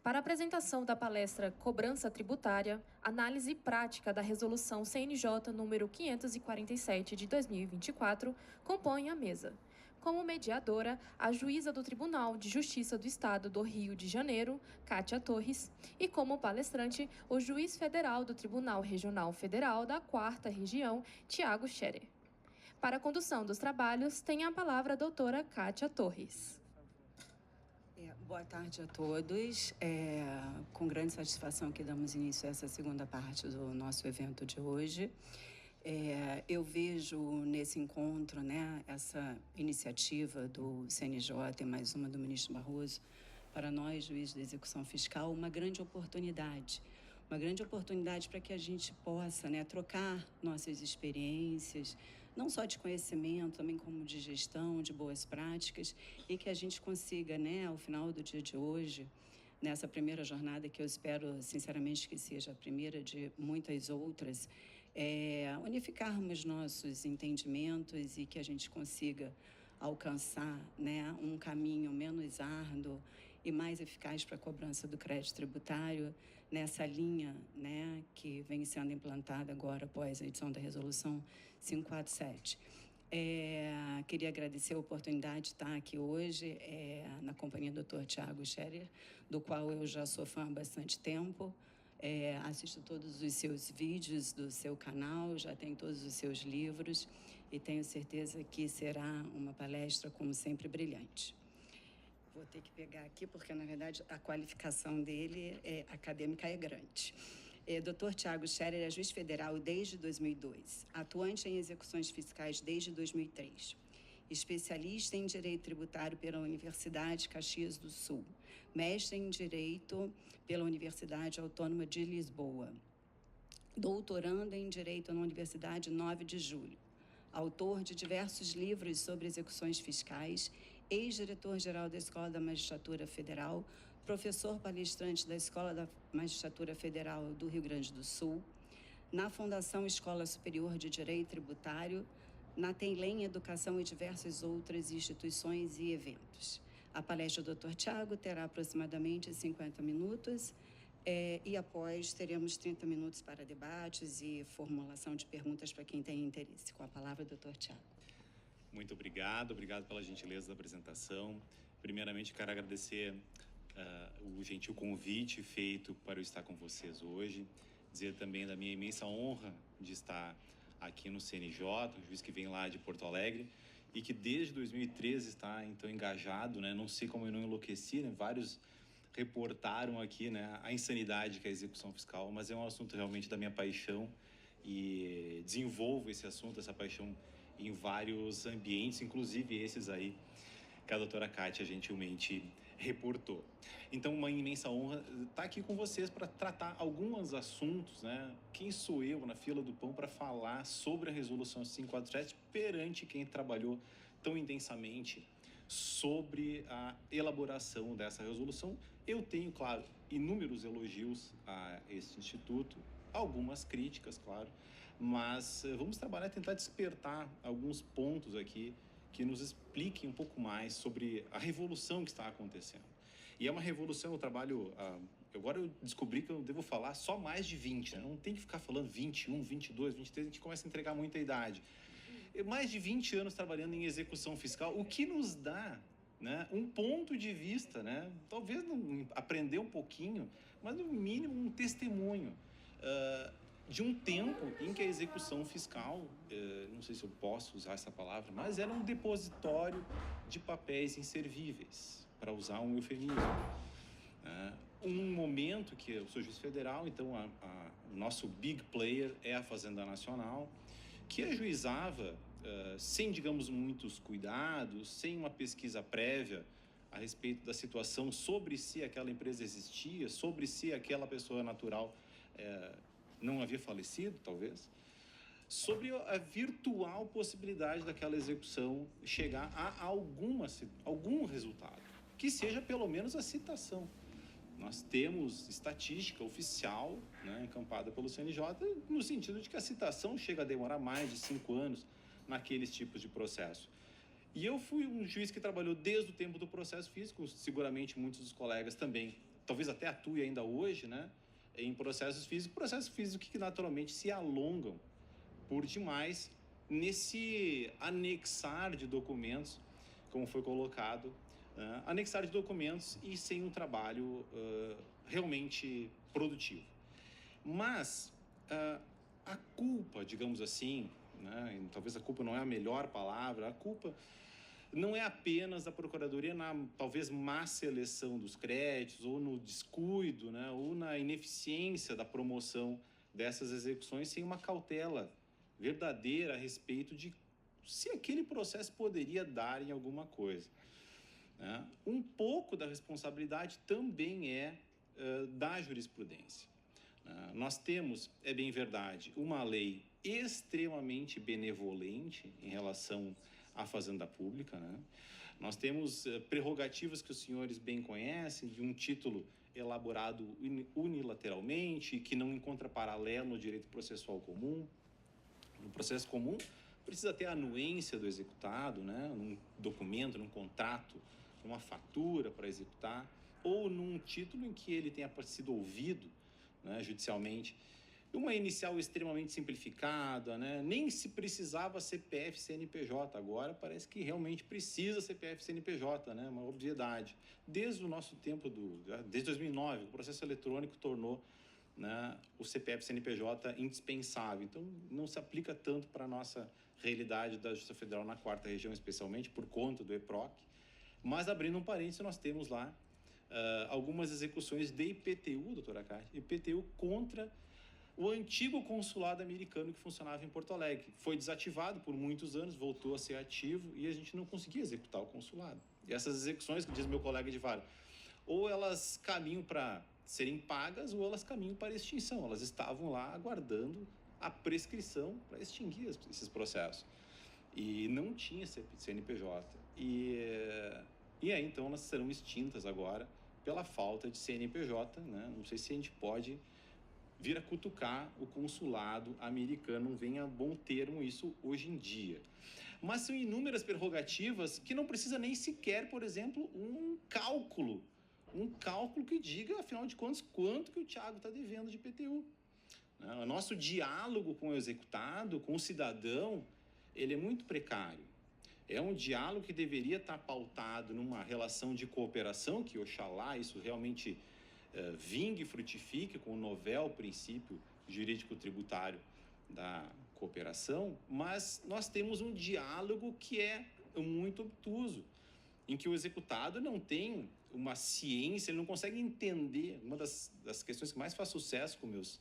Para a apresentação da palestra Cobrança Tributária, análise prática da Resolução CNJ número 547 de 2024, compõe a mesa. Como mediadora, a juíza do Tribunal de Justiça do Estado do Rio de Janeiro, Kátia Torres, e como palestrante, o juiz federal do Tribunal Regional Federal da 4ª Região, Tiago Scherer. Para a condução dos trabalhos, tem a palavra a doutora Kátia Torres. Boa tarde a todos. Com grande satisfação que damos início a essa segunda parte do nosso evento de hoje. Eu vejo nesse encontro, essa iniciativa do CNJ e mais uma do ministro Barroso, para nós, juízes da execução fiscal, uma grande oportunidade para que a gente possa trocar nossas experiências, não só de conhecimento, também como de gestão, de boas práticas, e que a gente consiga, ao final do dia de hoje, nessa primeira jornada, que eu espero, sinceramente, que seja a primeira de muitas outras, unificarmos nossos entendimentos e que a gente consiga alcançar um caminho menos árduo e mais eficaz para a cobrança do crédito tributário nessa linha que vem sendo implantada agora após a edição da Resolução 547. Queria agradecer a oportunidade de estar aqui hoje na companhia do Dr. Tiago Scherer, do qual eu já sou fã há bastante tempo. Assisto todos os seus vídeos do seu canal, já tenho todos os seus livros e tenho certeza que será uma palestra, como sempre, brilhante. Vou ter que pegar aqui porque, na verdade, a qualificação dele acadêmica é grande. Dr. Tiago Scherer é juiz federal desde 2002, atuante em execuções fiscais desde 2003. Especialista em Direito Tributário pela Universidade Caxias do Sul, mestre em Direito pela Universidade Autônoma de Lisboa, doutorando em Direito na Universidade 9 de Julho, autor de diversos livros sobre execuções fiscais, ex-diretor-geral da Escola da Magistratura Federal, professor palestrante da Escola da Magistratura Federal do Rio Grande do Sul, na Fundação Escola Superior de Direito Tributário, na Tenlem Educação e diversas outras instituições e eventos. A palestra do Dr. Tiago terá aproximadamente 50 minutos e após teremos 30 minutos para debates e formulação de perguntas para quem tem interesse. Com a palavra, Dr. Tiago. Muito obrigado pela gentileza da apresentação. Primeiramente, quero agradecer o gentil convite feito para eu estar com vocês hoje, dizer também da minha imensa honra de estar aqui no CNJ, o juiz que vem lá de Porto Alegre e que desde 2013 está então engajado, não sei como eu não enlouqueci, vários reportaram aqui a insanidade que é a execução fiscal, mas é um assunto realmente da minha paixão e desenvolvo esse assunto, essa paixão em vários ambientes, inclusive esses aí que a doutora Kátia gentilmente reportou. Então, uma imensa honra estar aqui com vocês para tratar alguns assuntos, Quem sou eu na fila do pão para falar sobre a Resolução 547 perante quem trabalhou tão intensamente sobre a elaboração dessa resolução? Eu tenho, claro, inúmeros elogios a este instituto, algumas críticas, claro, mas vamos trabalhar, tentar despertar alguns pontos aqui que nos expliquem um pouco mais sobre a revolução que está acontecendo. E é uma revolução, eu trabalho... agora eu descobri que eu devo falar só mais de 20, não tem que ficar falando 21, 22, 23, a gente começa a entregar muita idade. Mais de 20 anos trabalhando em execução fiscal, o que nos dá um ponto de vista, talvez não aprender um pouquinho, mas no mínimo um testemunho de um tempo em que a execução fiscal, não sei se eu posso usar essa palavra, mas era um depositório de papéis inservíveis, para usar um eufemismo. Um momento que eu sou juiz federal, então o nosso big player é a Fazenda Nacional, que ajuizava sem, digamos, muitos cuidados, sem uma pesquisa prévia a respeito da situação, sobre se aquela empresa existia, sobre se aquela pessoa natural não havia falecido, talvez, sobre a virtual possibilidade daquela execução chegar a algum resultado, que seja pelo menos a citação. Nós temos estatística oficial, encampada pelo CNJ, no sentido de que a citação chega a demorar mais de 5 anos naqueles tipos de processo. E eu fui um juiz que trabalhou desde o tempo do processo físico, seguramente muitos dos colegas também talvez até atue ainda hoje, né, em processos físicos que naturalmente se alongam por demais nesse anexar de documentos, como foi colocado, anexar de documentos e sem um trabalho realmente produtivo. Mas a culpa, digamos assim, né, talvez a culpa não é a melhor palavra, a culpa não é apenas da Procuradoria na talvez má seleção dos créditos, ou no descuido, né, ou na ineficiência da promoção dessas execuções, sem uma cautela verdadeira a respeito de se aquele processo poderia dar em alguma coisa. Né? Um pouco da responsabilidade também é da jurisprudência. Nós temos, é bem verdade, uma lei extremamente benevolente em relação à fazenda pública, né? Nós temos prerrogativas que os senhores bem conhecem, de um título elaborado unilateralmente, que não encontra paralelo no direito processual comum. No processo comum, precisa ter a anuência do executado, né? Num documento, num contrato, numa fatura para executar, ou num título em que ele tenha sido ouvido, né, judicialmente. Uma inicial extremamente simplificada, né? Nem se precisava CPF CNPJ, agora parece que realmente precisa CPF CNPJ, né? Uma obviedade. Desde o nosso tempo, desde 2009, o processo eletrônico tornou, né, o CPF CNPJ indispensável. Então, não se aplica tanto para a nossa realidade da Justiça Federal na 4ª Região, especialmente por conta do EPROC. Mas, abrindo um parênteses, nós temos lá algumas execuções de IPTU, doutora Cátia, IPTU contra o antigo consulado americano que funcionava em Porto Alegre. Foi desativado por muitos anos, voltou a ser ativo e a gente não conseguia executar o consulado. E essas execuções, que diz meu colega de vara, ou elas caminham para serem pagas ou elas caminham para extinção. Elas estavam lá aguardando a prescrição para extinguir esses processos. E não tinha CNPJ. E aí, então, elas serão extintas agora pela falta de CNPJ, né? Não sei se a gente pode vir a cutucar o consulado americano, não vem a bom termo isso hoje em dia. Mas são inúmeras prerrogativas que não precisa nem sequer, por exemplo, um cálculo que diga, afinal de contas, quanto que o Thiago está devendo de IPTU. O nosso diálogo com o executado, com o cidadão, ele é muito precário. É um diálogo que deveria estar pautado numa relação de cooperação, que oxalá isso realmente vingue e frutifique com o novel princípio jurídico-tributário da cooperação, mas nós temos um diálogo que é muito obtuso, em que o executado não tem uma ciência, ele não consegue entender. Uma das questões que mais faz sucesso com meus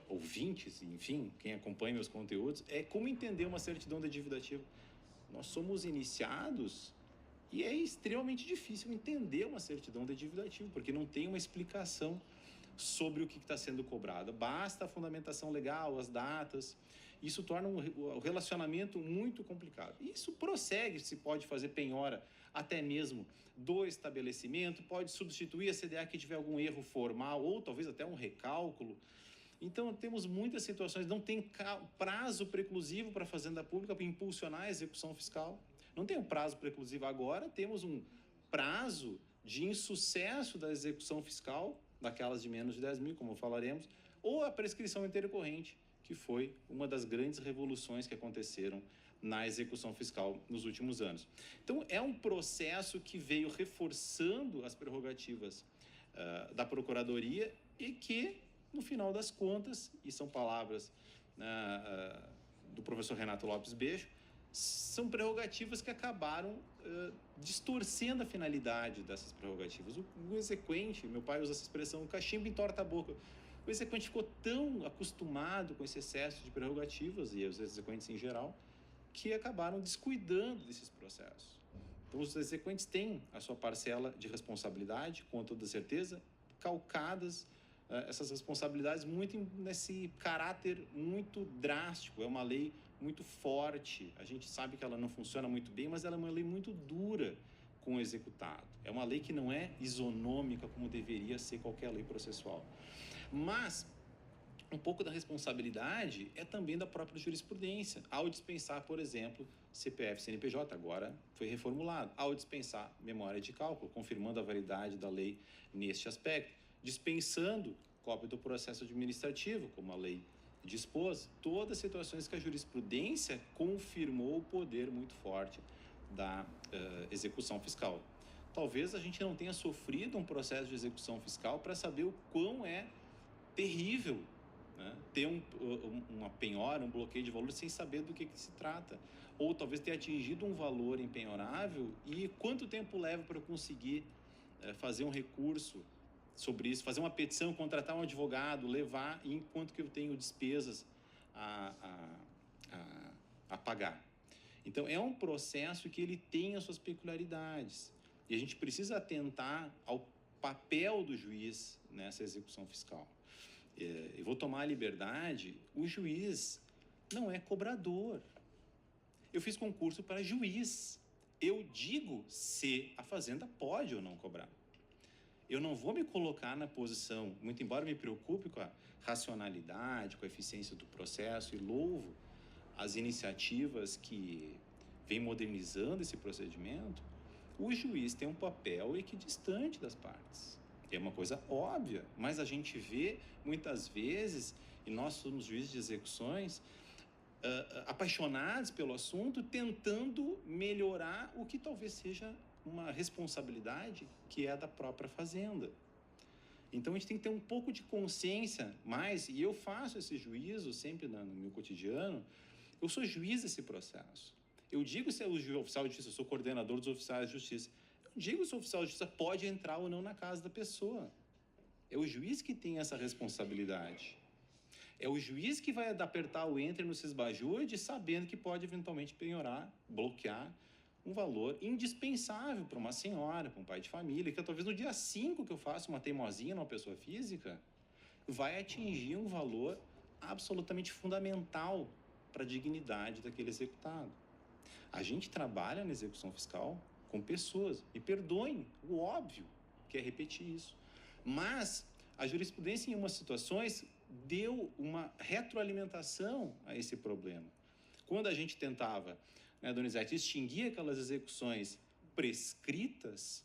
ouvintes, enfim, quem acompanha meus conteúdos, é como entender uma certidão de dívida ativa. Nós somos iniciados e é extremamente difícil entender uma certidão de dívida ativa, porque não tem uma explicação sobre o que está sendo cobrado. Basta a fundamentação legal, as datas. Isso torna o relacionamento muito complicado. Isso prossegue, se pode fazer penhora até mesmo do estabelecimento, pode substituir a CDA que tiver algum erro formal ou talvez até um recálculo. Então, temos muitas situações, não tem prazo preclusivo para a Fazenda Pública para impulsionar a execução fiscal. Não tem um prazo preclusivo agora, temos um prazo de insucesso da execução fiscal, daquelas de menos de 10 mil, como falaremos, ou a prescrição intercorrente, que foi uma das grandes revoluções que aconteceram na execução fiscal nos últimos anos. Então, é um processo que veio reforçando as prerrogativas da Procuradoria e que, no final das contas, e são palavras do professor Renato Lopes Becho, são prerrogativas que acabaram distorcendo a finalidade dessas prerrogativas. O exequente, meu pai usa essa expressão, o cachimbo entorta a boca. O exequente ficou tão acostumado com esse excesso de prerrogativas, e os exequentes em geral, que acabaram descuidando desses processos. Então, os exequentes têm a sua parcela de responsabilidade, com toda certeza, calcadas essas responsabilidades muito nesse caráter muito drástico. É uma lei muito forte, a gente sabe que ela não funciona muito bem, mas ela é uma lei muito dura com o executado. É uma lei que não é isonômica como deveria ser qualquer lei processual. Mas um pouco da responsabilidade é também da própria jurisprudência, ao dispensar, por exemplo, CPF, CNPJ, agora foi reformulado, ao dispensar memória de cálculo, confirmando a validade da lei neste aspecto, dispensando cópia do processo administrativo, como a lei dispôs, todas as situações que a jurisprudência confirmou o poder muito forte da execução fiscal. Talvez a gente não tenha sofrido um processo de execução fiscal para saber o quão é terrível, né, ter uma penhora, um bloqueio de valor sem saber do que se trata. Ou talvez ter atingido um valor empenhorável e quanto tempo leva para eu conseguir fazer um recurso sobre isso, fazer uma petição, contratar um advogado, levar, enquanto que eu tenho despesas a pagar. Então, é um processo que ele tem as suas peculiaridades. E a gente precisa atentar ao papel do juiz nessa execução fiscal. Eu vou tomar a liberdade, o juiz não é cobrador. Eu fiz concurso para juiz. Eu digo se a fazenda pode ou não cobrar. Eu não vou me colocar na posição, muito embora me preocupe com a racionalidade, com a eficiência do processo e louvo as iniciativas que vêm modernizando esse procedimento, o juiz tem um papel equidistante das partes. É uma coisa óbvia, mas a gente vê muitas vezes, e nós somos juízes de execuções, apaixonados pelo assunto, tentando melhorar o que talvez seja uma responsabilidade que é da própria fazenda. Então a gente tem que ter um pouco de consciência mais, e eu faço esse juízo sempre no meu cotidiano, eu sou juiz desse processo. Eu digo se é o oficial de justiça, eu sou coordenador dos oficiais de justiça. Eu digo se o oficial de justiça pode entrar ou não na casa da pessoa. É o juiz que tem essa responsabilidade. É o juiz que vai apertar o enter no sesbajude, sabendo que pode eventualmente penhorar, bloquear um valor indispensável para uma senhora, para um pai de família, que talvez no dia 5 que eu faço uma teimosinha numa pessoa física, vai atingir um valor absolutamente fundamental para a dignidade daquele executado. A gente trabalha na execução fiscal com pessoas, e perdoem o óbvio, que é repetir isso. Mas a jurisprudência, em umas situações, deu uma retroalimentação a esse problema. Quando a gente tentava, né, Donizete, extinguir aquelas execuções prescritas,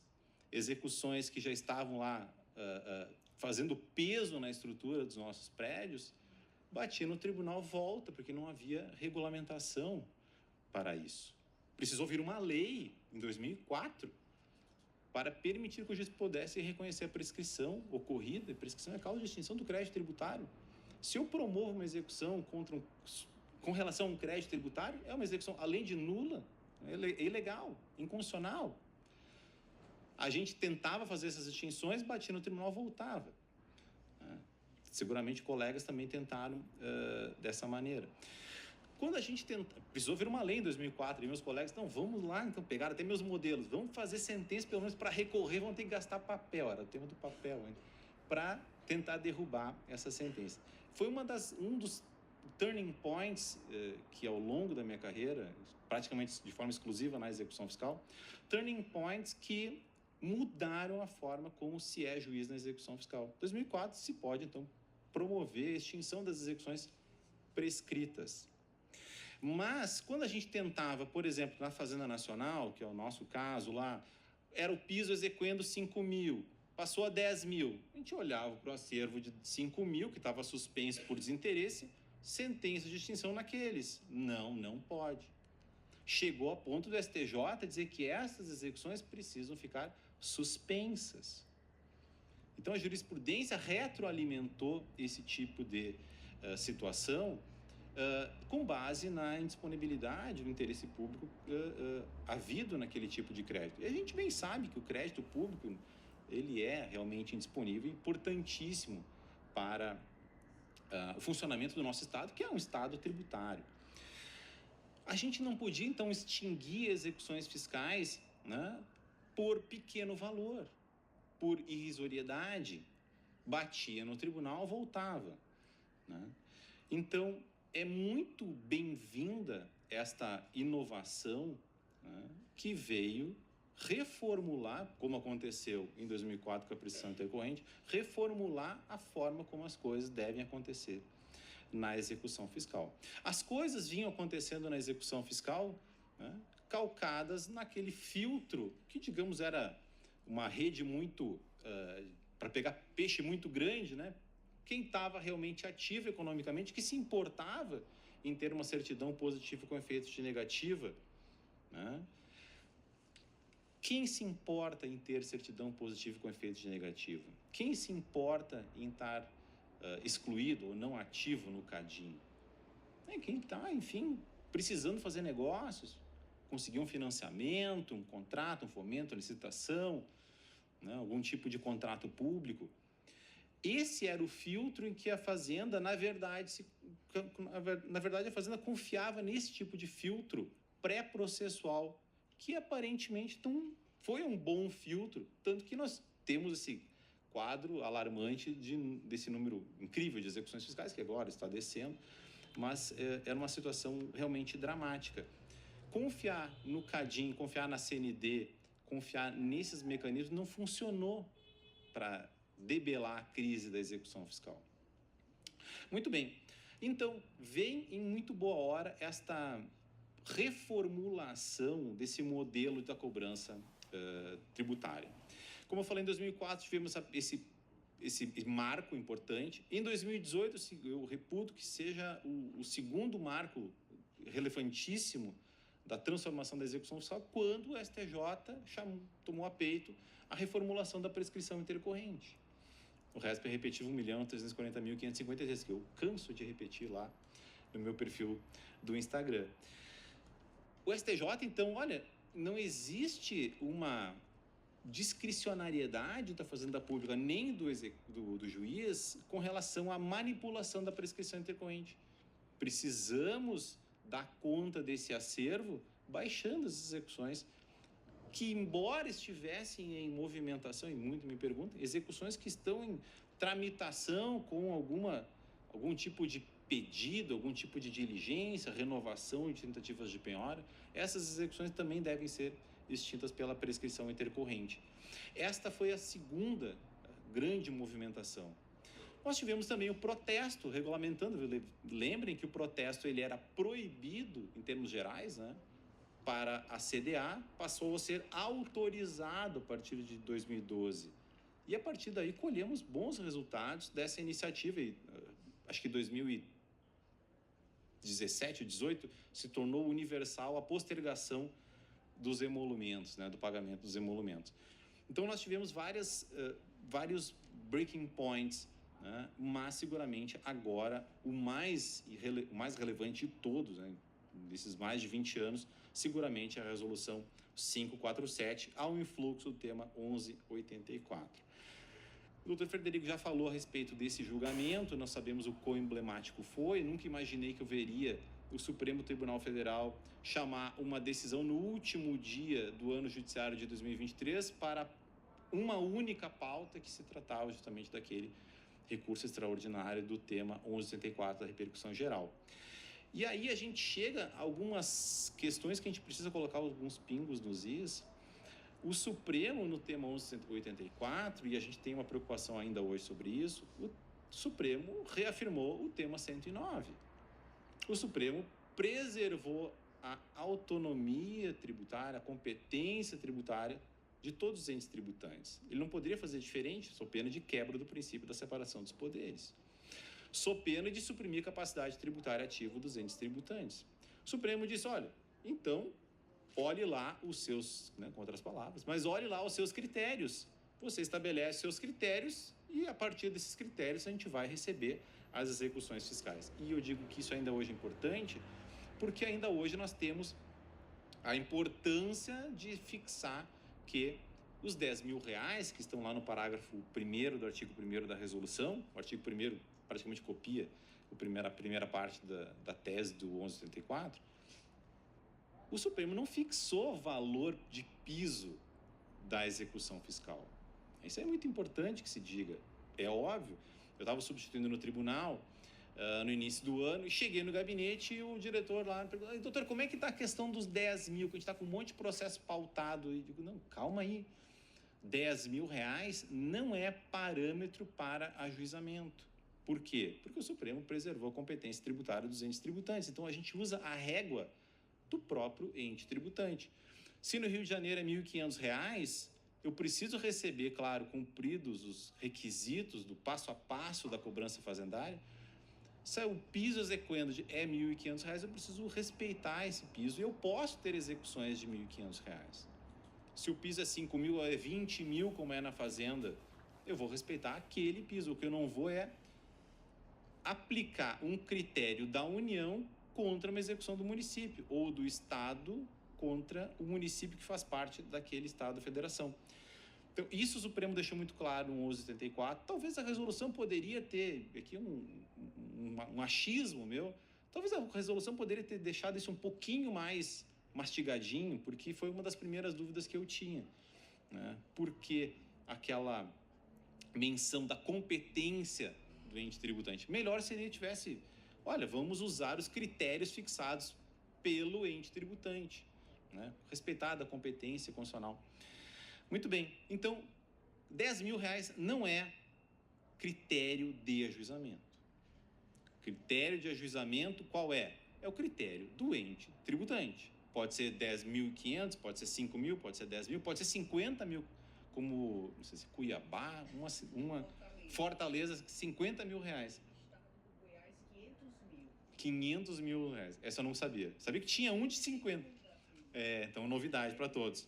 execuções que já estavam lá fazendo peso na estrutura dos nossos prédios, batia no tribunal, volta, porque não havia regulamentação para isso. Precisou vir uma lei, em 2004, para permitir que o juiz pudesse reconhecer a prescrição ocorrida. A prescrição é causa de extinção do crédito tributário. Se eu promovo uma execução com relação a um crédito tributário, é uma execução, além de nula, é ilegal, inconstitucional. A gente tentava fazer essas extinções, batia no tribunal, voltava. Seguramente colegas também tentaram dessa maneira. Quando a gente precisou vir uma lei em 2004, e meus colegas, então vamos lá, então pegaram até meus modelos, vamos fazer sentença pelo menos para recorrer, vamos ter que gastar papel, era o tema do papel, para tentar derrubar essa sentença. Foi um dos turning points que ao longo da minha carreira, praticamente de forma exclusiva na execução fiscal, turning points que mudaram a forma como se é juiz na execução fiscal. Em 2004 se pode então promover a extinção das execuções prescritas. Mas, quando a gente tentava, por exemplo, na Fazenda Nacional, que é o nosso caso lá, era o piso exequendo 5 mil, passou a 10 mil. A gente olhava para o acervo de 5 mil, que estava suspenso por desinteresse, sentença de extinção naqueles. Não pode. Chegou a ponto do STJ dizer que essas execuções precisam ficar suspensas. Então, a jurisprudência retroalimentou esse tipo de situação com base na indisponibilidade do interesse público havido naquele tipo de crédito. E a gente bem sabe que o crédito público ele é realmente indisponível e importantíssimo para o funcionamento do nosso Estado, que é um Estado tributário. A gente não podia, então, extinguir execuções fiscais, né, por pequeno valor, por irrisoriedade. Batia no tribunal, voltava, né? Então, é muito bem-vinda esta inovação, né, que veio reformular, como aconteceu em 2004 com a prescrição intercorrente, reformular a forma como as coisas devem acontecer na execução fiscal. As coisas vinham acontecendo na execução fiscal, né, calcadas naquele filtro que, digamos, era uma rede muito... para pegar peixe muito grande, né? Quem estava realmente ativo economicamente, que se importava em ter uma certidão positiva com efeito de negativa, né? Quem se importa em ter certidão positiva com efeito de negativa? Quem se importa em estar excluído ou não ativo no CADIM? É quem está, enfim, precisando fazer negócios, conseguir um financiamento, um contrato, um fomento, uma licitação, né, algum tipo de contrato público. Esse era o filtro em que a Fazenda, na verdade, a Fazenda confiava nesse tipo de filtro pré-processual, que aparentemente não foi um bom filtro, tanto que nós temos esse quadro alarmante desse número incrível de execuções fiscais, que agora está descendo, mas era uma situação realmente dramática. Confiar no CADIM, confiar na CND, confiar nesses mecanismos não funcionou para debelar a crise da execução fiscal. Muito bem, então vem em muito boa hora esta reformulação desse modelo da cobrança tributária. Como eu falei, em 2004 tivemos esse marco importante. Em 2018, eu reputo que seja o segundo marco relevantíssimo da transformação da execução fiscal, quando o STJ tomou a peito a reformulação da prescrição intercorrente. O resto é repetido 1.340.556, que eu canso de repetir lá no meu perfil do Instagram. O STJ, então, olha, não existe uma discricionariedade da Fazenda Pública nem do juiz com relação à manipulação da prescrição intercorrente. Precisamos dar conta desse acervo baixando as execuções que, embora estivessem em movimentação, e muito me perguntam, execuções que estão em tramitação com algum tipo de pedido, algum tipo de diligência, renovação de tentativas de penhora, essas execuções também devem ser extintas pela prescrição intercorrente. Esta foi a segunda grande movimentação. Nós tivemos também o protesto regulamentando. Lembrem que o protesto ele era proibido em termos gerais, né? Para a CDA, passou a ser autorizado a partir de 2012. E a partir daí colhemos bons resultados dessa iniciativa. E, acho que 2017 ou 2018 se tornou universal a postergação dos emolumentos, né, do pagamento dos emolumentos. Então nós tivemos vários breaking points, né, mas seguramente agora o mais relevante de todos, né, desses mais de 20 anos, seguramente a resolução 547 ao influxo do tema 1184. O doutor Frederico já falou a respeito desse julgamento, nós sabemos o quão emblemático foi, nunca imaginei que eu veria o Supremo Tribunal Federal chamar uma decisão no último dia do ano judiciário de 2023 para uma única pauta que se tratava justamente daquele recurso extraordinário do tema 1184 da repercussão geral. E aí a gente chega a algumas questões que a gente precisa colocar alguns pingos nos is. O Supremo, no tema 1184, e a gente tem uma preocupação ainda hoje sobre isso, o Supremo reafirmou o tema 109. O Supremo preservou a autonomia tributária, a competência tributária de todos os entes tributantes. Ele não poderia fazer diferente, sob pena de quebra do princípio da separação dos poderes, sob pena de suprimir a capacidade tributária ativa dos entes tributantes. O Supremo disse, olha, então, olhe lá os seus, né, com outras palavras, mas olhe lá os seus critérios. Você estabelece seus critérios e, a partir desses critérios, a gente vai receber as execuções fiscais. E eu digo que isso ainda hoje é importante, porque ainda hoje nós temos a importância de fixar que os R$10.000 que estão lá no parágrafo 1º do artigo 1º da resolução, o artigo 1º praticamente copia a primeira parte da tese do 1184, o Supremo não fixou valor de piso da execução fiscal. Isso é muito importante que se diga. É óbvio, eu estava substituindo no tribunal no início do ano, e cheguei no gabinete e o diretor lá me perguntou: doutor, como é que está a questão dos 10 mil, que a gente está com um monte de processo pautado? E eu digo: não, calma aí, 10 mil reais não é parâmetro para ajuizamento. Por quê? Porque o Supremo preservou a competência tributária dos entes tributantes, então a gente usa a régua do próprio ente tributante. Se no Rio de Janeiro é R$ 1.500, eu preciso receber, claro, cumpridos os requisitos do passo a passo da cobrança fazendária. Se o piso exequendo é R$ 1.500, eu preciso respeitar esse piso e eu posso ter execuções de R$ 1.500. Se o piso é 5 mil ou é 20 mil, como é na fazenda, eu vou respeitar aquele piso. O que eu não vou é aplicar um critério da União contra uma execução do município, ou do Estado contra o município que faz parte daquele Estado ou federação. Então, isso o Supremo deixou muito claro no 1184. Talvez a resolução poderia ter, aqui um achismo meu, talvez a resolução poderia ter deixado isso um pouquinho mais mastigadinho, porque foi uma das primeiras dúvidas que eu tinha, né? Porque aquela menção da competência do ente tributante. Melhor seria que tivesse, olha, vamos usar os critérios fixados pelo ente tributante, né? Respeitada a competência constitucional. Muito bem, então, R$ 10.000 não é critério de ajuizamento. Critério de ajuizamento qual é? É o critério do ente tributante. Pode ser 10.500, pode ser 5 mil, pode ser 10 mil, pode ser 50 mil, como, não sei se Cuiabá, uma Fortaleza, 50 mil reais. 500 mil reais. Essa eu não sabia. Sabia que tinha um de 50. Então, novidade para todos.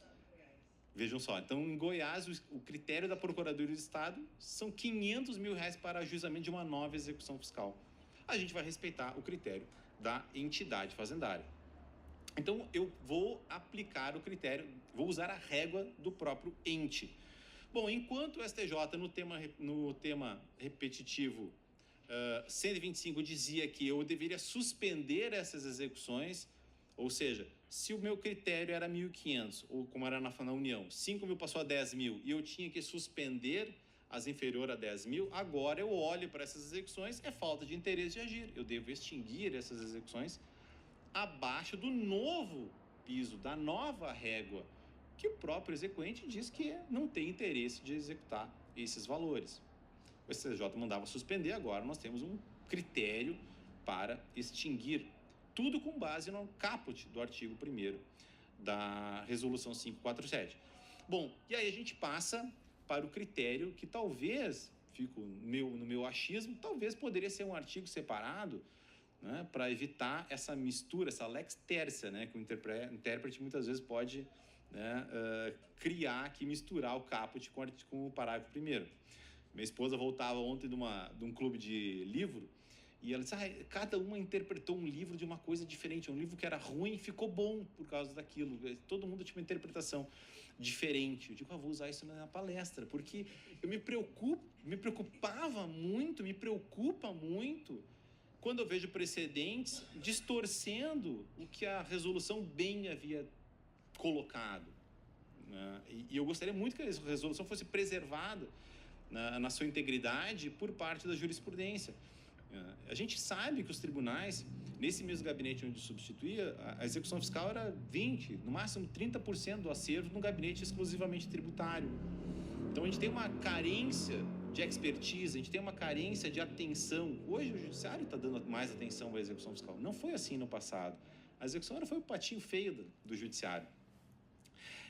Vejam só, então em Goiás o critério da Procuradoria do Estado são 500 mil reais para ajuizamento de uma nova execução fiscal. A gente vai respeitar o critério da entidade fazendária. Então eu vou aplicar o critério, vou usar a régua do próprio ente. Bom, enquanto o STJ no tema repetitivo 125 dizia que eu deveria suspender essas execuções, ou seja, se o meu critério era 1.500, ou como era na União, 5 mil passou a 10 mil, e eu tinha que suspender as inferiores a 10 mil, agora eu olho para essas execuções, é falta de interesse de agir. Eu devo extinguir essas execuções abaixo do novo piso, da nova régua, que o próprio exequente diz que não tem interesse de executar esses valores. O STJ mandava suspender, agora nós temos um critério para extinguir. Tudo com base no caput do artigo 1º da Resolução 547. Bom, e aí a gente passa para o critério que talvez, fico no meu achismo, talvez poderia ser um artigo separado, né, para evitar essa mistura, essa lex tercia, né, que o intérprete muitas vezes pode, né, criar aqui, misturar o caput com o parágrafo 1º. Minha esposa voltava ontem de um clube de livro, e ela disse, cada uma interpretou um livro de uma coisa diferente. Um livro que era ruim ficou bom por causa daquilo. Todo mundo tinha uma interpretação diferente. Eu digo, vou usar isso na palestra, porque eu me preocupa muito quando eu vejo precedentes distorcendo o que a resolução bem havia colocado, né? E eu gostaria muito que a resolução fosse preservada na sua integridade por parte da jurisprudência. A gente sabe que os tribunais, nesse mesmo gabinete onde substituía, a execução fiscal era 20%, no máximo 30% do acervo no gabinete exclusivamente tributário. Então a gente tem uma carência de expertise, a gente tem uma carência de atenção. Hoje o judiciário está dando mais atenção à execução fiscal. Não foi assim no passado. A execução foi o patinho feio do judiciário.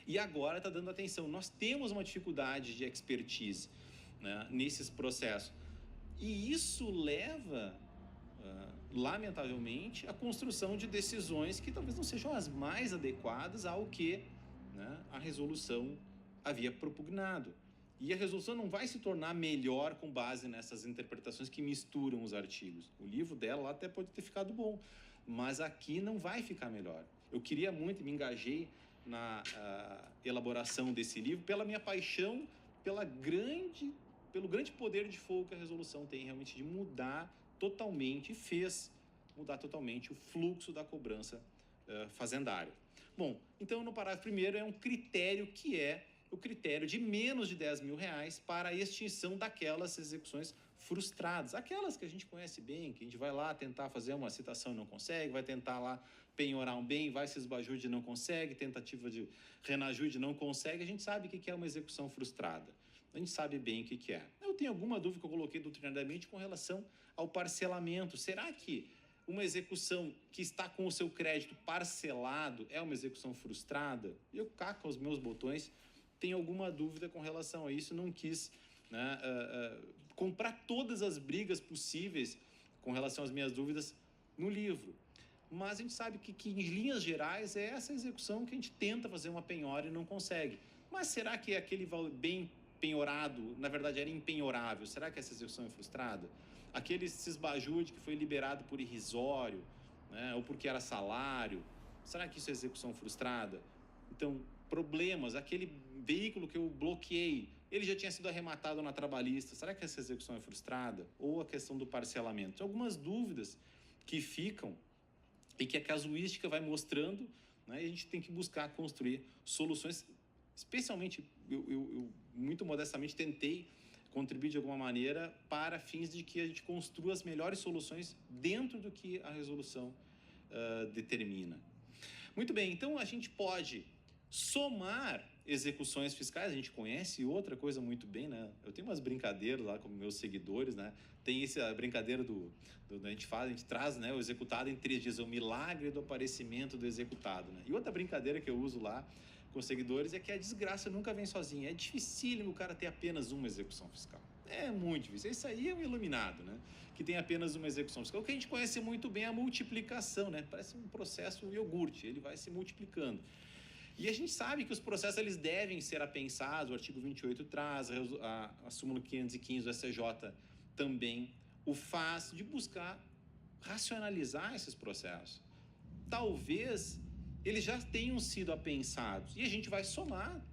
E agora está dando atenção. Nós temos uma dificuldade de expertise, né, nesses processos. E isso leva, lamentavelmente, à construção de decisões que talvez não sejam as mais adequadas ao que, né, a resolução havia propugnado. E a resolução não vai se tornar melhor com base nessas interpretações que misturam os artigos. O livro dela lá até pode ter ficado bom, mas aqui não vai ficar melhor. Eu queria muito, me engajei na elaboração desse livro pela minha paixão, pelo grande poder de fogo que a resolução tem realmente de mudar totalmente, e fez mudar totalmente o fluxo da cobrança fazendária. Bom, então no parágrafo 1º é um critério que é o critério de menos de R$10.000 para a extinção daquelas execuções frustradas, aquelas que a gente conhece bem, que a gente vai lá tentar fazer uma citação e não consegue, vai tentar lá penhorar um bem, vai se esbajude e não consegue, tentativa de renajude não consegue, a gente sabe o que é uma execução frustrada. A gente sabe bem o que é. Eu tenho alguma dúvida que eu coloquei doutrinariamente com relação ao parcelamento. Será que uma execução que está com o seu crédito parcelado é uma execução frustrada? Eu cá com os meus botões tenho alguma dúvida com relação a isso, não quis, né, comprar todas as brigas possíveis com relação às minhas dúvidas no livro. Mas a gente sabe que em linhas gerais, é essa execução que a gente tenta fazer uma penhora e não consegue. Mas será que aquele bem penhorado, na verdade, era impenhorável? Será que essa execução é frustrada? Aquele cisbajude que foi liberado por irrisório, né, ou porque era salário, será que isso é execução frustrada? Então, problemas, aquele veículo que eu bloqueei, ele já tinha sido arrematado na trabalhista, será que essa execução é frustrada? Ou a questão do parcelamento? Algumas dúvidas que ficam e que a casuística vai mostrando, né, e a gente tem que buscar construir soluções, especialmente, eu muito modestamente tentei contribuir de alguma maneira para fins de que a gente construa as melhores soluções dentro do que a resolução determina. Muito bem, então a gente pode somar execuções fiscais, a gente conhece outra coisa muito bem, né? Eu tenho umas brincadeiras lá com meus seguidores, né? Tem essa brincadeira a gente traz, né, o executado em 3 dias, o milagre do aparecimento do executado, né? E outra brincadeira que eu uso lá com os seguidores é que a desgraça nunca vem sozinha. É dificílimo o cara ter apenas uma execução fiscal. É muito difícil. Isso aí é um iluminado, né? Que tem apenas uma execução fiscal. O que a gente conhece muito bem é a multiplicação, né? Parece um processo iogurte, ele vai se multiplicando. E a gente sabe que os processos eles devem ser apensados, o artigo 28 traz, a súmula 515 do STJ também o faz, de buscar racionalizar esses processos. Talvez eles já tenham sido apensados e a gente vai somar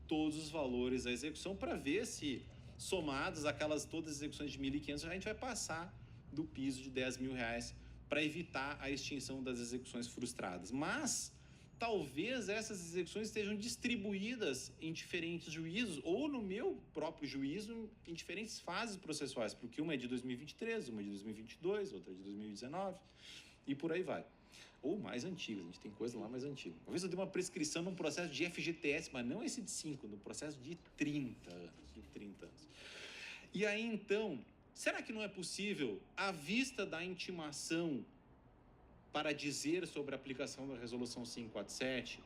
todos os valores da execução para ver se, somados todas as execuções de 1.500, a gente vai passar do piso de R$10.000 para evitar a extinção das execuções frustradas. Mas talvez essas execuções estejam distribuídas em diferentes juízos ou no meu próprio juízo em diferentes fases processuais, porque uma é de 2023, uma é de 2022, outra é de 2019 e por aí vai. Ou mais antigas, a gente tem coisa lá mais antiga. Uma vez eu dei uma prescrição num processo de FGTS, mas não esse de 5, no processo de 30 anos. E aí, então, será que não é possível, à vista da intimação para dizer sobre a aplicação da Resolução 547,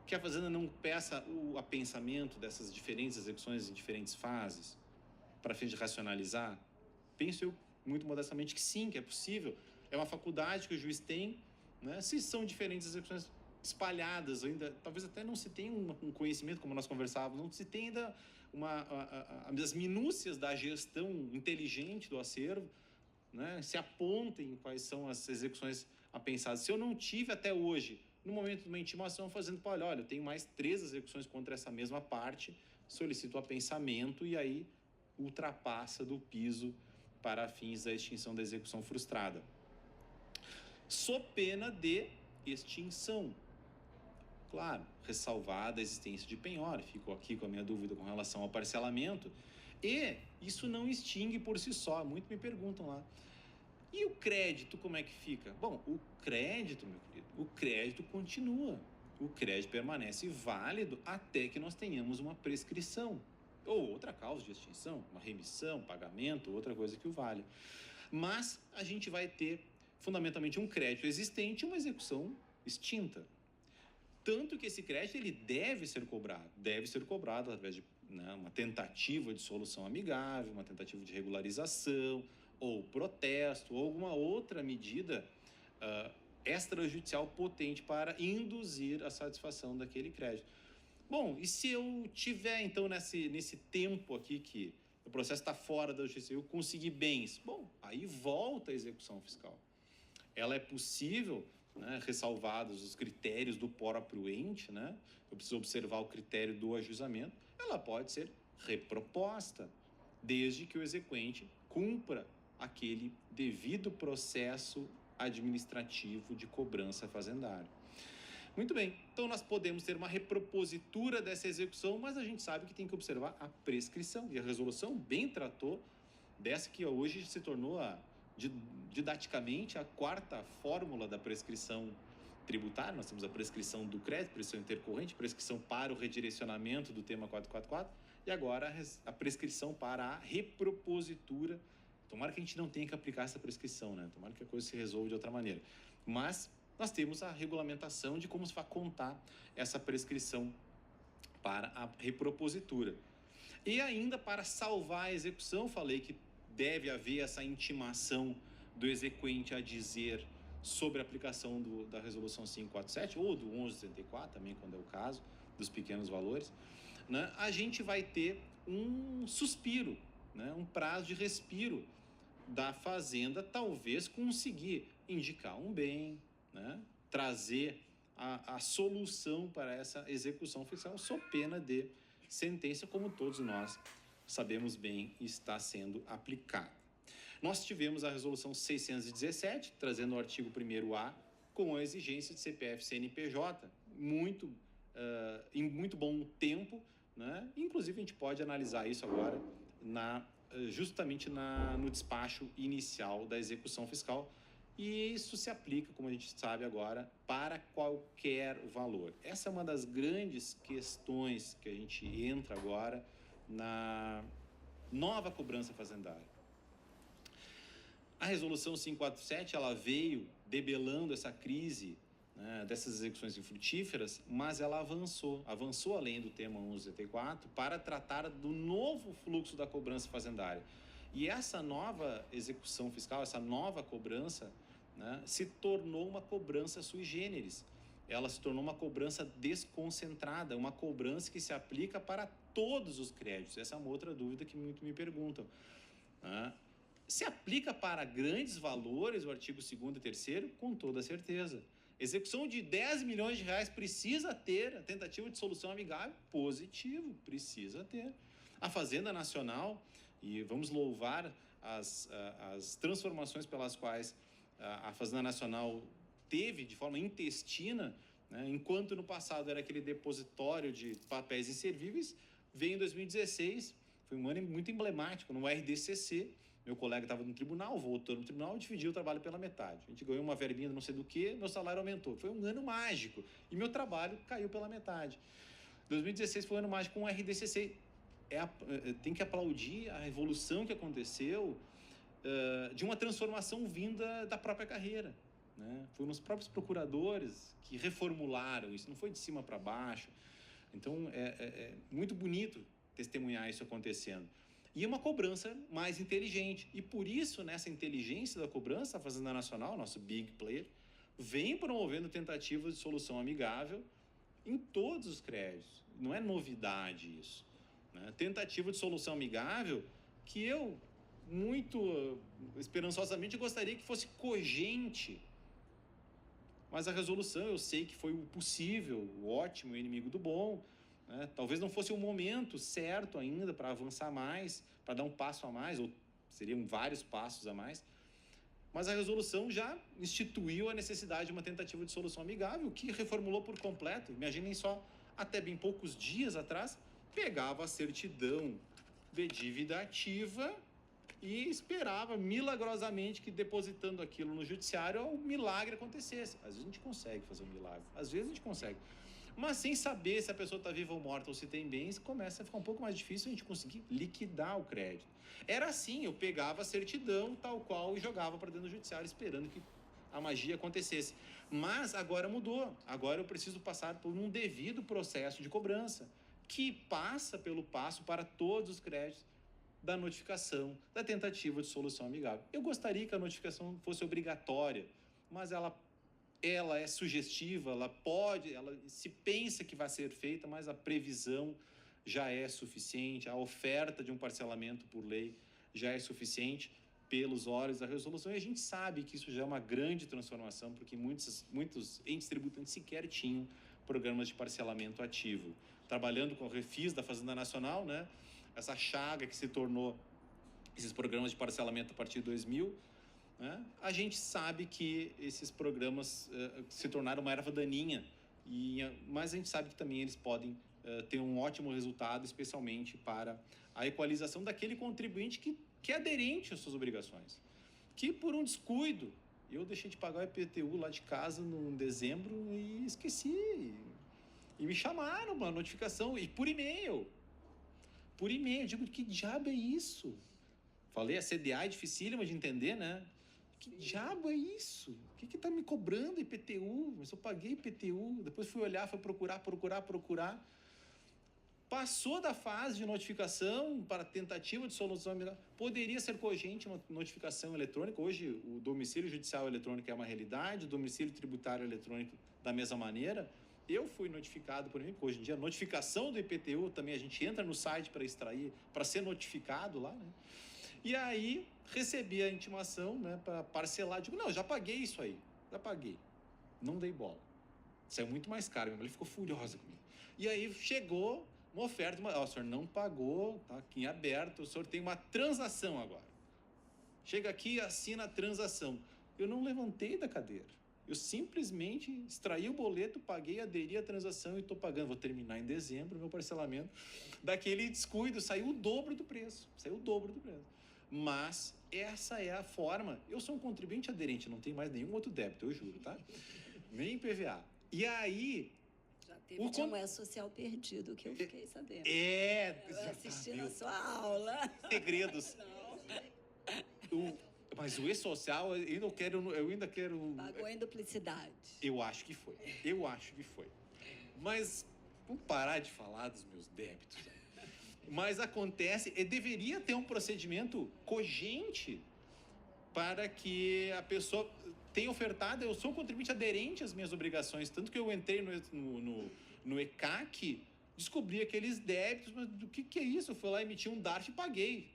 que a Fazenda não peça o apensamento dessas diferentes execuções em diferentes fases, para fim de racionalizar? Penso eu, muito modestamente, que sim, que é possível. É uma faculdade que o juiz tem, né? Se são diferentes execuções espalhadas, ainda talvez até não se tenha um conhecimento, como nós conversávamos, não se tenha ainda as minúcias da gestão inteligente do acervo, né? Se apontem quais são as execuções apensadas. Se eu não tive até hoje, no momento de uma intimação, fazendo, olha, eu tenho mais 3 execuções contra essa mesma parte, solicito o apensamento e aí ultrapassa do piso para fins da extinção da execução frustrada. Sob pena de extinção. Claro, ressalvada a existência de penhora, fico aqui com a minha dúvida com relação ao parcelamento, e isso não extingue por si só, muito me perguntam lá. E o crédito, como é que fica? Bom, o crédito, meu querido, o crédito continua, o crédito permanece válido até que nós tenhamos uma prescrição, ou outra causa de extinção, uma remissão, pagamento, outra coisa que o valha. Mas a gente vai ter fundamentalmente um crédito existente e uma execução extinta. Tanto que esse crédito ele deve ser cobrado através de, né, uma tentativa de solução amigável, uma tentativa de regularização, ou protesto, ou alguma outra medida extrajudicial potente para induzir a satisfação daquele crédito. Bom, e se eu tiver, então, nesse tempo aqui que o processo está fora da justiça, eu conseguir bens, bom, aí volta a execução fiscal. Ela é possível, né, ressalvados os critérios do próprio ente, né, eu preciso observar o critério do ajuizamento, ela pode ser reproposta, desde que o exequente cumpra aquele devido processo administrativo de cobrança fazendária. Muito bem, então nós podemos ter uma repropositura dessa execução, mas a gente sabe que tem que observar a prescrição, e a resolução bem tratou dessa que hoje se tornou didaticamente a quarta fórmula da prescrição tributária. Nós temos a prescrição do crédito, prescrição intercorrente, prescrição para o redirecionamento do tema 444 e agora a prescrição para a repropositura. Tomara que a gente não tenha que aplicar essa prescrição, né? Tomara que a coisa se resolva de outra maneira. Mas nós temos a regulamentação de como se vai contar essa prescrição para a repropositura. E ainda para salvar a execução, falei que deve haver essa intimação do exequente a dizer sobre a aplicação da resolução 547 ou do 1164 também, quando é o caso, dos pequenos valores, né? A gente vai ter um suspiro, né? Um prazo de respiro da Fazenda, talvez conseguir indicar um bem, né? Trazer a solução para essa execução fiscal, sob pena de sentença, como todos nós sabemos bem, está sendo aplicada. Nós tivemos a resolução 617, trazendo o artigo 1º-A, com a exigência de CPF CNPJ, em muito bom tempo, né? Inclusive a gente pode analisar isso agora justamente no despacho inicial da execução fiscal, e isso se aplica, como a gente sabe agora, para qualquer valor. Essa é uma das grandes questões que a gente entra agora na nova cobrança fazendária. A resolução 547, ela veio debelando essa crise, né, dessas execuções infrutíferas, mas ela avançou além do tema 1184 para tratar do novo fluxo da cobrança fazendária. E essa nova execução fiscal, essa nova cobrança, né, se tornou uma cobrança sui generis. Ela se tornou uma cobrança desconcentrada, uma cobrança que se aplica para todos os créditos. Essa é uma outra dúvida que muito me perguntam, né? Se aplica para grandes valores o artigo 2º e 3º? Com toda certeza. Execução de 10 milhões de reais precisa ter a tentativa de solução amigável? Positivo, precisa ter. A Fazenda Nacional, e vamos louvar as transformações pelas quais a Fazenda Nacional teve de forma intestina, né? Enquanto no passado era aquele depositório de papéis inservíveis, veio em 2016, foi um ano muito emblemático, no RDCC, meu colega estava no tribunal, voltou no tribunal e dividiu o trabalho pela metade. A gente ganhou uma verbinha de não sei do que, meu salário aumentou. Foi um ano mágico e meu trabalho caiu pela metade. 2016 foi um ano mágico com o RDCC. Tem que aplaudir a revolução que aconteceu de uma transformação vinda da própria carreira, né? Foram os próprios procuradores que reformularam isso, não foi de cima para baixo. Então, é muito bonito testemunhar isso acontecendo. E uma cobrança mais inteligente. E por isso, nessa inteligência da cobrança, a Fazenda Nacional, nosso big player, vem promovendo tentativas de solução amigável em todos os créditos. Não é novidade isso, né? Tentativa de solução amigável que eu, muito esperançosamente, gostaria que fosse cogente. Mas a resolução, eu sei que foi o possível, o ótimo, o inimigo do bom, né? Talvez não fosse o momento certo ainda para avançar mais, para dar um passo a mais, ou seriam vários passos a mais, mas a resolução já instituiu a necessidade de uma tentativa de solução amigável, que reformulou por completo. Imaginem só, até bem poucos dias atrás, pegava a certidão de dívida ativa e esperava milagrosamente que, depositando aquilo no judiciário, o milagre acontecesse. Às vezes a gente consegue fazer um milagre, às vezes a gente consegue. Mas sem saber se a pessoa está viva ou morta ou se tem bens, começa a ficar um pouco mais difícil a gente conseguir liquidar o crédito. Era assim, eu pegava a certidão tal qual e jogava para dentro do judiciário esperando que a magia acontecesse. Mas agora mudou. Agora eu preciso passar por um devido processo de cobrança, que passa pelo passo para todos os créditos da notificação, da tentativa de solução amigável. Eu gostaria que a notificação fosse obrigatória, mas ela é sugestiva, ela se pensa que vai ser feita, mas a previsão já é suficiente, a oferta de um parcelamento por lei já é suficiente pelos olhos da resolução, e a gente sabe que isso já é uma grande transformação, porque muitos entes tributantes sequer tinham programas de parcelamento ativo. Trabalhando com o refis da Fazenda Nacional, né, essa chaga que se tornou esses programas de parcelamento a partir de 2000, né, a gente sabe que esses programas se tornaram uma erva daninha Mas a gente sabe que também eles podem ter um ótimo resultado, especialmente para a equalização daquele contribuinte que é aderente às suas obrigações. Que por um descuido, eu deixei de pagar o IPTU lá de casa no dezembro e esqueci. E me chamaram uma notificação, e por e-mail. Por e-mail, eu digo, que diabo é isso? Falei, a CDA é dificílima de entender, né? Que diabo é isso? O que está me cobrando IPTU? Mas eu paguei IPTU, depois fui olhar, fui procurar. Passou da fase de notificação para tentativa de solução. Poderia ser cogente uma notificação eletrônica. Hoje, o domicílio judicial eletrônico é uma realidade, o domicílio tributário eletrônico da mesma maneira. Eu fui notificado por mim, porque hoje em dia a notificação do IPTU também a gente entra no site para extrair, para ser notificado lá, né? E aí recebi a intimação, né, para parcelar. Digo, não, já paguei isso aí, já paguei. Não dei bola. Saiu muito mais caro, ele ficou furiosa comigo. E aí chegou uma oferta, o senhor não pagou, tá aqui em aberto, o senhor tem uma transação agora. Chega aqui e assina a transação. Eu não levantei da cadeira. Eu simplesmente extraí o boleto, paguei, aderi à transação e estou pagando. Vou terminar em dezembro o meu parcelamento. Daquele descuido, saiu o dobro do preço. Mas essa é a forma. Eu sou um contribuinte aderente, não tenho mais nenhum outro débito, eu juro, tá? Nem PVA. E aí... Já teve de um E-Social perdido, que eu fiquei sabendo. Eu assisti na sua aula. Segredos. Mas o E-Social, eu ainda quero... Pagou em duplicidade. Eu acho que foi. Mas vamos parar de falar dos meus débitos. Mas acontece, deveria ter um procedimento cogente para que a pessoa tenha ofertado. Eu sou um contribuinte aderente às minhas obrigações, tanto que eu entrei no ECAC, descobri aqueles débitos, mas do que é isso? Eu fui lá, emiti um DARF e paguei.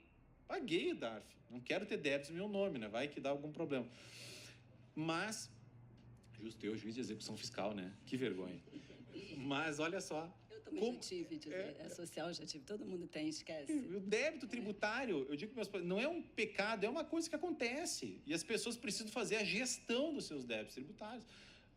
Paguei o DARF. Não quero ter débitos no meu nome, né? Vai que dá algum problema. Mas, justo eu, juiz de execução fiscal, né? Que vergonha. Mas olha só. Eu também já tive, social já tive, todo mundo tem, esquece. O débito tributário, eu digo para meus pais, não é um pecado, é uma coisa que acontece. E as pessoas precisam fazer a gestão dos seus débitos tributários.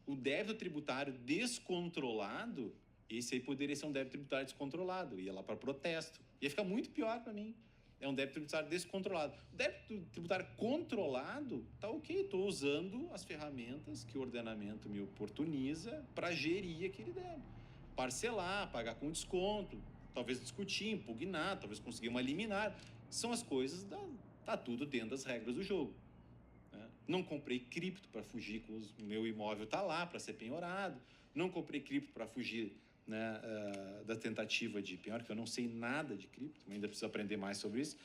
O débito tributário descontrolado, esse aí poderia ser um débito tributário descontrolado, ia lá para protesto. Ia ficar muito pior para mim. É um débito tributário descontrolado. O débito tributário controlado, tá ok, estou usando as ferramentas que o ordenamento me oportuniza para gerir aquele débito. Parcelar, pagar com desconto, talvez discutir, impugnar, talvez conseguir uma liminar. São as coisas, tá tudo dentro das regras do jogo. Né? Não comprei cripto para fugir com o meu imóvel, tá lá para ser penhorado. Não comprei cripto para fugir, né, da tentativa de penhora, que eu não sei nada de cripto, ainda preciso aprender mais sobre isso.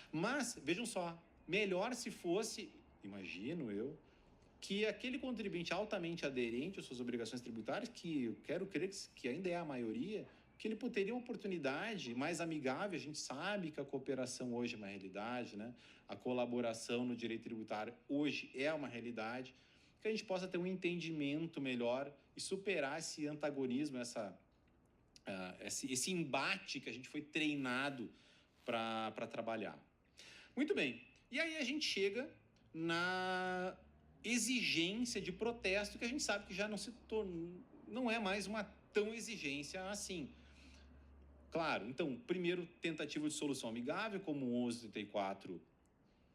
Mas, vejam só, melhor se fosse, imagino eu, que aquele contribuinte altamente aderente às suas obrigações tributárias, que eu quero crer que ainda é a maioria, que ele teria uma oportunidade mais amigável. A gente sabe que a cooperação hoje é uma realidade, né? A colaboração no direito tributário hoje é uma realidade, que a gente possa ter um entendimento melhor e superar esse antagonismo, esse embate que a gente foi treinado para trabalhar. Muito bem, e aí a gente chega na exigência de protesto, que a gente sabe que já não é mais uma tão exigência assim. Claro, então, primeiro, tentativa de solução amigável, como o 1134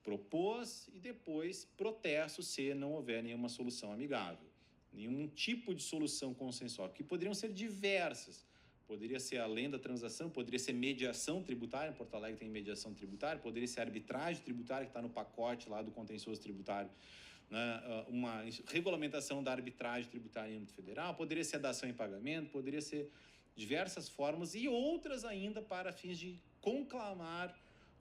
propôs, e depois protesto se não houver nenhuma solução amigável, nenhum tipo de solução consensual, que poderiam ser diversas. Poderia ser além da transação, poderia ser mediação tributária, em Porto Alegre tem mediação tributária, poderia ser arbitragem tributária, que está no pacote lá do contencioso tributário, né? Uma regulamentação da arbitragem tributária em âmbito federal, poderia ser dação em pagamento, poderia ser diversas formas e outras ainda para fins de conclamar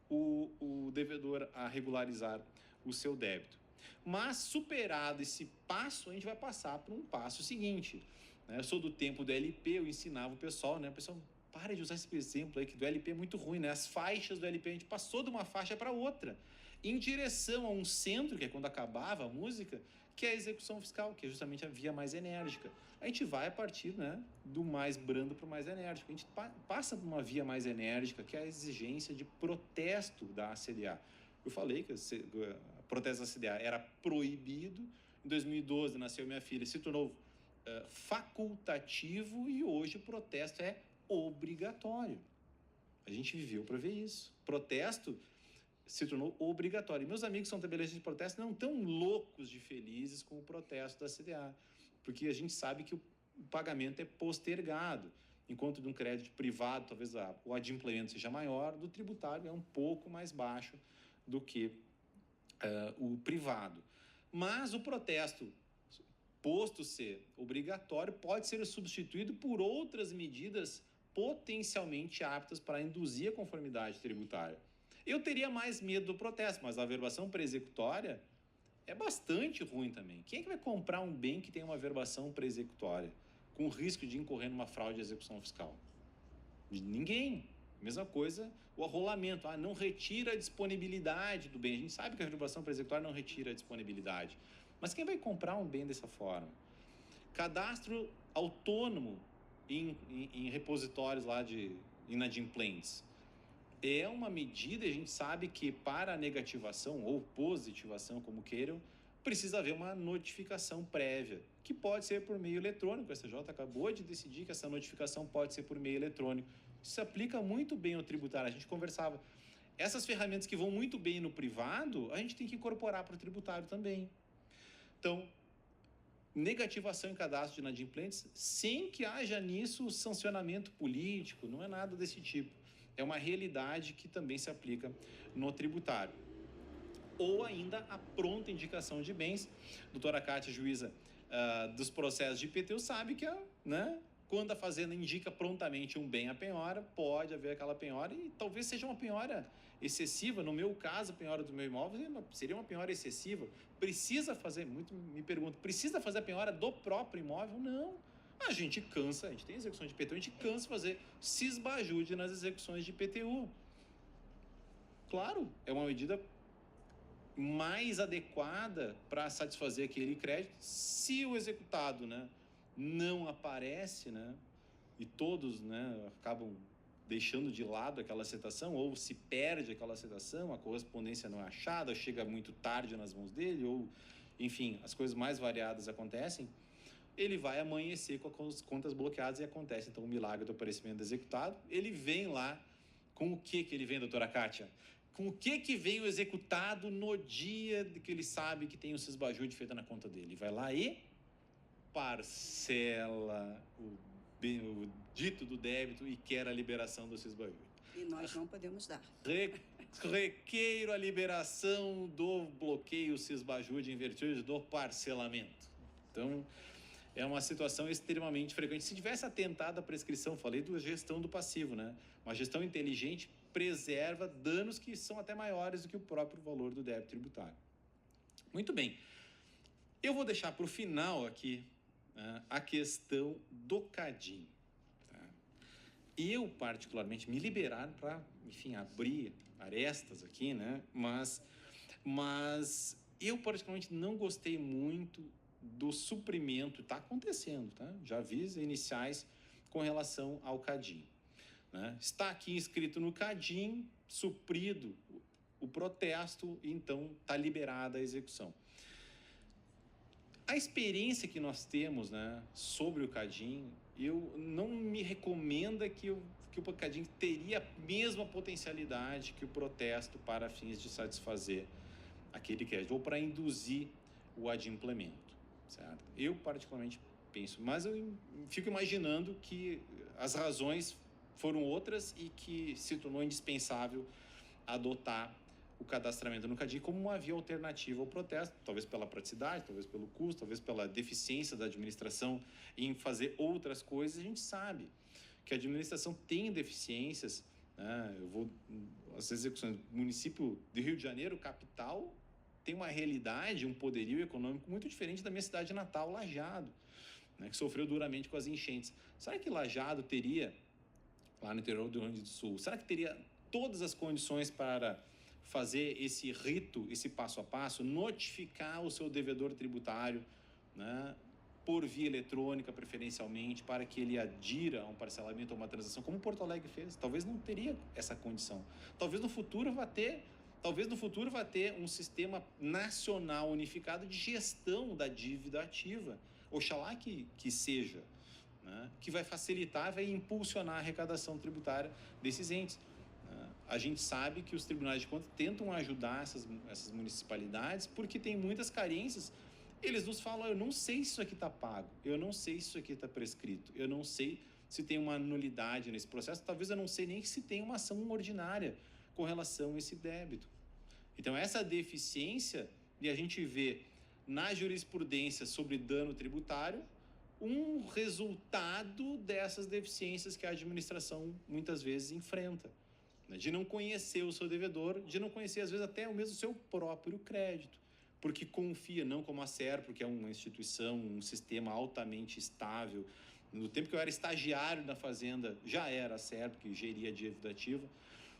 o devedor a regularizar o seu débito. Mas, superado esse passo, a gente vai passar para um passo seguinte. Eu sou do tempo do LP, eu ensinava o pessoal, né? O pessoal, para de usar esse exemplo aí, que do LP é muito ruim, né? As faixas do LP, a gente passou de uma faixa para outra, em direção a um centro, que é quando acabava a música, que é a execução fiscal, que é justamente a via mais enérgica. A gente vai a partir, né, do mais brando para o mais enérgico. A gente passa por uma via mais enérgica, que é a exigência de protesto da ACDA. Eu falei que o protesto da ACDA era proibido. Em 2012 nasceu minha filha, se tornou facultativo e hoje o protesto é obrigatório. A gente viveu para ver isso. Protesto se tornou obrigatório. E meus amigos que são tabeliões de protesto não estão loucos de felizes com o protesto da CDA, porque a gente sabe que o pagamento é postergado, enquanto de um crédito privado, talvez o adimplemento seja maior, do tributário é um pouco mais baixo do que o privado. Mas o protesto, posto ser obrigatório, pode ser substituído por outras medidas potencialmente aptas para induzir a conformidade tributária. Eu teria mais medo do protesto, mas a averbação pré-executória é bastante ruim também. Quem é que vai comprar um bem que tem uma averbação pré-executória com risco de incorrer numa fraude de execução fiscal? Ninguém. Mesma coisa, o arrolamento. Não retira a disponibilidade do bem. A gente sabe que a averbação pré-executória não retira a disponibilidade. Mas quem vai comprar um bem dessa forma? Cadastro autônomo em repositórios lá de inadimplentes. É uma medida, a gente sabe que para a negativação ou positivação, como queiram, precisa haver uma notificação prévia, que pode ser por meio eletrônico. O STJ acabou de decidir que essa notificação pode ser por meio eletrônico. Isso se aplica muito bem ao tributário. A gente conversava. Essas ferramentas que vão muito bem no privado, a gente tem que incorporar para o tributário também. Então, negativação em cadastro de inadimplentes, sem que haja nisso sancionamento político, não é nada desse tipo. É uma realidade que também se aplica no tributário. Ou ainda a pronta indicação de bens. Doutora Cátia, juíza dos processos de IPTU, sabe que quando a fazenda indica prontamente um bem à penhora, pode haver aquela penhora e talvez seja uma penhora excessiva. No meu caso, a penhora do meu imóvel seria uma penhora excessiva. Precisa fazer, muito me pergunto, precisa fazer a penhora do próprio imóvel? Não. A gente cansa, a gente tem execução de IPTU, a gente cansa de fazer cisbajude nas execuções de IPTU. Claro, é uma medida mais adequada para satisfazer aquele crédito se o executado não aparece, e todos acabam deixando de lado aquela citação, ou se perde aquela citação, a correspondência não é achada, chega muito tarde nas mãos dele, ou, enfim, as coisas mais variadas acontecem, ele vai amanhecer com as contas bloqueadas e acontece, então, o milagre do aparecimento do executado. Ele vem lá, com o que ele vem, doutora Cátia? Com o que vem o executado no dia que ele sabe que tem o cisbajude feito na conta dele? Vai lá e parcela o dito do débito e quer a liberação do cisbajude. E nós não podemos dar. Requeiro a liberação do bloqueio cisbajude em virtude do parcelamento. Então, é uma situação extremamente frequente. Se tivesse atentado à prescrição, falei da gestão do passivo, Uma gestão inteligente preserva danos que são até maiores do que o próprio valor do débito tributário. Muito bem. Eu vou deixar para o final aqui a questão do CADIM. Tá? Eu, particularmente, me liberaram para, enfim, abrir arestas aqui, Mas eu, particularmente, não gostei muito do suprimento. Está acontecendo, tá? Já avisos iniciais com relação ao CADIM. Está aqui inscrito no CADIM, suprido o protesto, e então está liberada a execução. A experiência que nós temos sobre o CADIM, eu não me recomenda que o CADIM teria a mesma potencialidade que o protesto para fins de satisfazer aquele crédito, ou para induzir o adimplemento, certo? Eu, particularmente, penso, mas eu fico imaginando que as razões foram outras e que se tornou indispensável adotar o cadastramento no CADIM como uma via alternativa ao protesto, talvez pela praticidade, talvez pelo custo, talvez pela deficiência da administração em fazer outras coisas. A gente sabe que a administração tem deficiências, as execuções do município de Rio de Janeiro, capital, tem uma realidade, um poderio econômico muito diferente da minha cidade natal, Lajeado, que sofreu duramente com as enchentes. Será que Lajeado teria, lá no interior do Rio Grande do Sul, será que teria todas as condições para fazer esse rito, esse passo a passo, notificar o seu devedor tributário, por via eletrônica, preferencialmente, para que ele adira a um parcelamento ou uma transação, como Porto Alegre fez? Talvez não teria essa condição. Talvez no futuro vá ter um sistema nacional unificado de gestão da dívida ativa, oxalá que seja, né? Que vai facilitar, vai impulsionar a arrecadação tributária desses entes. A gente sabe que os tribunais de contas tentam ajudar essas municipalidades porque tem muitas carências. Eles nos falam, eu não sei se isso aqui está pago, eu não sei se isso aqui está prescrito, eu não sei se tem uma nulidade nesse processo, talvez eu não sei nem se tem uma ação ordinária com relação a esse débito. Então, essa deficiência, e a gente vê na jurisprudência sobre dano tributário, um resultado dessas deficiências que a administração muitas vezes enfrenta, né? De não conhecer o seu devedor, de não conhecer, às vezes, até o mesmo seu próprio crédito, porque confia, não como a Serpro, que é uma instituição, um sistema altamente estável. No tempo que eu era estagiário na Fazenda, já era a Serpro, que geria a dívida ativa,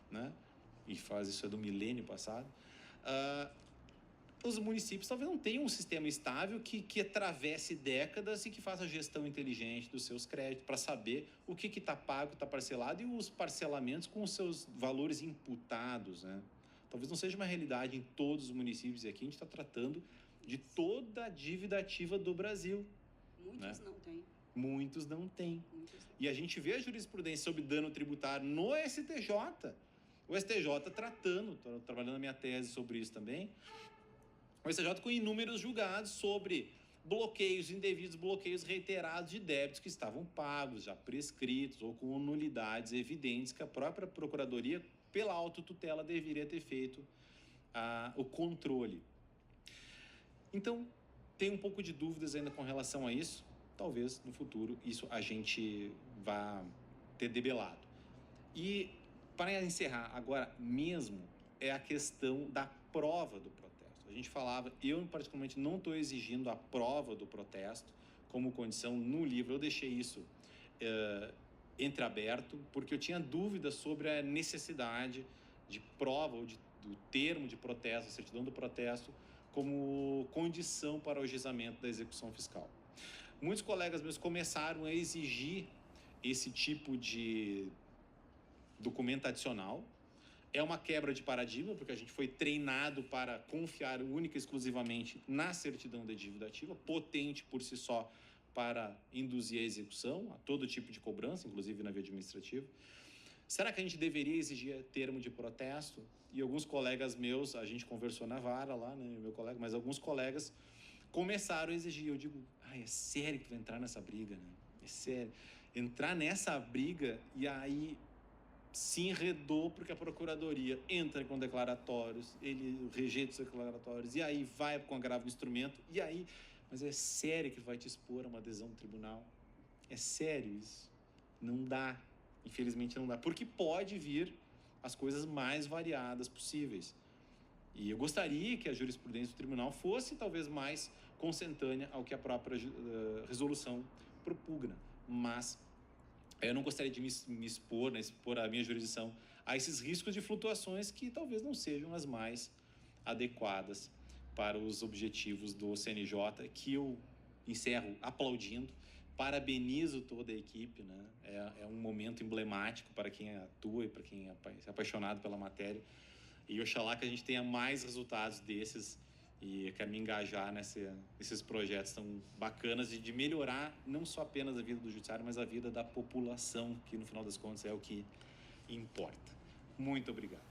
né? E faz isso do milênio passado. Os municípios talvez não tenham um sistema estável que atravesse décadas e que faça a gestão inteligente dos seus créditos para saber o que está pago, está parcelado e os parcelamentos com os seus valores imputados, né? Talvez não seja uma realidade em todos os municípios, e aqui a gente está tratando de toda a dívida ativa do Brasil. Muitos, né? Não têm. Muitos não têm. E a gente vê a jurisprudência sobre dano tributário no STJ. O STJ tratando, estou trabalhando a minha tese sobre isso também, o STJ com inúmeros julgados sobre bloqueios indevidos, bloqueios reiterados de débitos que estavam pagos, já prescritos ou com nulidades evidentes que a própria Procuradoria, pela autotutela, deveria ter feito o controle. Então, tem um pouco de dúvidas ainda com relação a isso. Talvez, no futuro, isso a gente vá ter debelado. E, para encerrar agora mesmo, é a questão da prova do protesto. A gente falava, eu particularmente não estou exigindo a prova do protesto como condição no livro, eu deixei isso entreaberto, porque eu tinha dúvidas sobre a necessidade de prova ou do termo de protesto, a certidão do protesto, como condição para o ajuizamento da execução fiscal. Muitos colegas meus começaram a exigir esse tipo de documento adicional. É uma quebra de paradigma, porque a gente foi treinado para confiar única e exclusivamente na certidão da dívida ativa, potente por si só para induzir a execução, a todo tipo de cobrança, inclusive na via administrativa. Será que a gente deveria exigir termo de protesto? E alguns colegas meus, a gente conversou na vara lá, né, meu colega, mas alguns colegas começaram a exigir. Eu digo, é sério que tu vai entrar nessa briga, né? É sério. Entrar nessa briga e aí se enredou porque a Procuradoria entra com declaratórios, ele rejeita os declaratórios, e aí vai com agravo do instrumento, e aí... Mas é sério que vai te expor a uma adesão do tribunal? É sério isso? Não dá. Infelizmente não dá. Porque pode vir as coisas mais variadas possíveis. E eu gostaria que a jurisprudência do tribunal fosse talvez mais consentânea ao que a própria resolução propugna. Mas eu não gostaria de me expor, né, expor a minha jurisdição a esses riscos de flutuações que talvez não sejam as mais adequadas para os objetivos do CNJ, que eu encerro aplaudindo, parabenizo toda a equipe, né? É um momento emblemático para quem atua e para quem é apaixonado pela matéria, e oxalá que a gente tenha mais resultados desses, e eu quero me engajar nesses projetos tão bacanas de melhorar não só apenas a vida do judiciário, mas a vida da população, que no final das contas é o que importa. Muito obrigado.